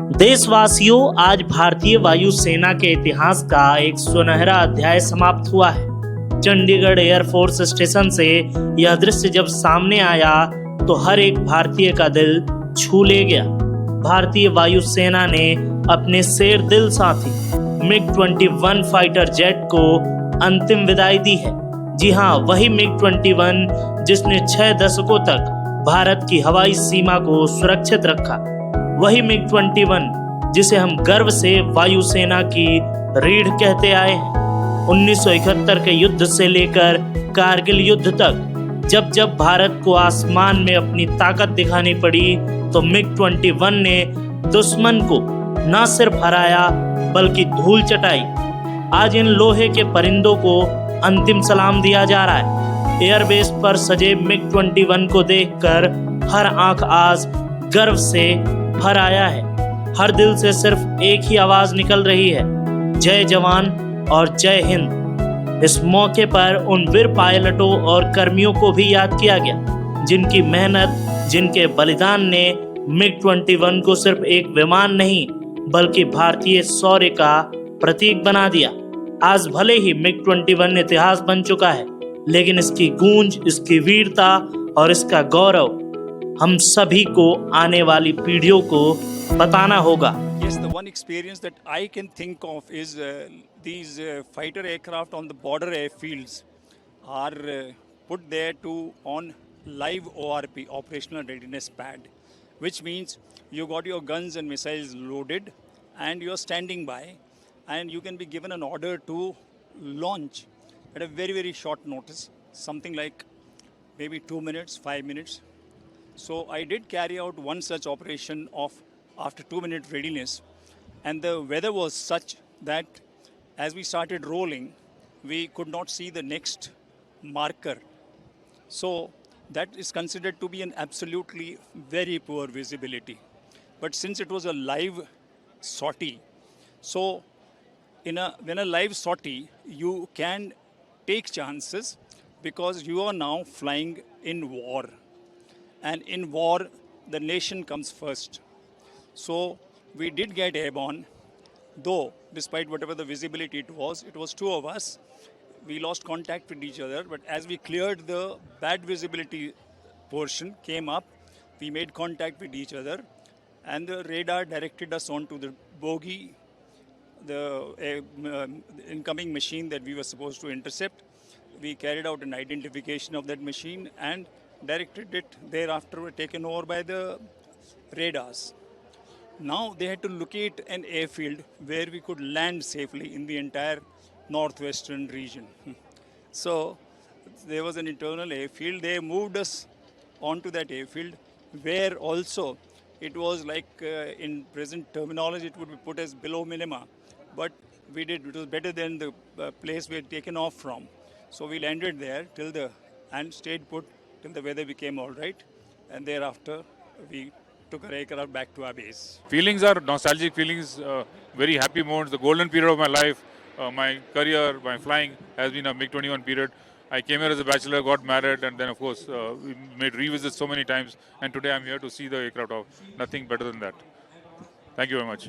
देशवासियों, आज भारतीय वायुसेना के इतिहास का एक सुनहरा अध्याय समाप्त हुआ है। चंडीगढ़ एयरफोर्स स्टेशन से यह दृश्य जब सामने आया तो हर एक भारतीय का दिल छू ले गया। भारतीय वायुसेना ने अपने शेर दिल साथी MiG-21 फाइटर जेट को अंतिम विदाई दी है। जी हां, वही MiG-21 जिसने 6 दशकों तक भारत की हवाई सीमा को सुरक्षित रखा। वही MiG-21 जिसे हम गर्व से वायुसेना की रीढ़ कहते आए हैं। 1971 के युद्ध से लेकर कारगिल युद्ध तक जब जब भारत को आसमान में अपनी ताकत दिखानी पड़ी तो MiG-21 ने दुश्मन को न सिर्फ हराया बल्कि धूल चटाई। आज इन लोहे के परिंदों को अंतिम सलाम दिया जा रहा है। एयरबेस पर सजे MiG-21 को देखकर हर आंख आज गर्व से भर आया है। हर दिल से सिर्फ एक ही आवाज निकल रही है, जय जवान और जय हिंद। इस मौके पर उन वीर पायलटों और कर्मियों को भी याद किया गया जिनकी मेहनत, जिनके बलिदान ने MiG-21 को सिर्फ एक विमान नहीं बल्कि भारतीय शौर्य का प्रतीक बना दिया। आज भले ही MiG-21 इतिहास बन चुका है, लेकिन इसकी गूंज, इसकी वीरता और इसका गौरव हम सभी को आने वाली पीढ़ियों को बताना होगा। Yes, the one experience that I can think of is these fighter aircraft on the border airfields are put there to on live ORP, operational readiness pad, which means you got your guns and missiles loaded and you're standing by and you can be given an order to launch at a very, very short notice, something like maybe 2 minutes, 5 minutes. So I did carry out one such operation of after 2-minute readiness, and the weather was such that as we started rolling, we could not see the next marker. So that is considered to be an absolutely very poor visibility. But since it was a live sortie, so when a live sortie, you can take chances because you are now flying in war. And in war, the nation comes first. So we did get airborne, though despite whatever the visibility it was 2 of us. We lost contact with each other, but as we cleared the bad visibility portion, came up, we made contact with each other, and the radar directed us onto the bogey, the incoming machine that we were supposed to intercept. We carried out an identification of that machine and directed it thereafter were taken over by the radars. Now they had to locate an airfield where we could land safely in the entire northwestern region. So there was an internal airfield. They moved us onto that airfield where also it was like in present terminology it would be put as below minima, but it was better than the place we had taken off from. So we landed there and stayed put till the weather became all right, and thereafter we took our aircraft back to our base. Feelings are nostalgic feelings, very happy moments. The golden period of my life, my career, my flying has been a MiG-21 period. I came here as a bachelor, got married, and then of course we made revisits so many times, and today I'm here to see the aircraft of nothing better than that. Thank you very much.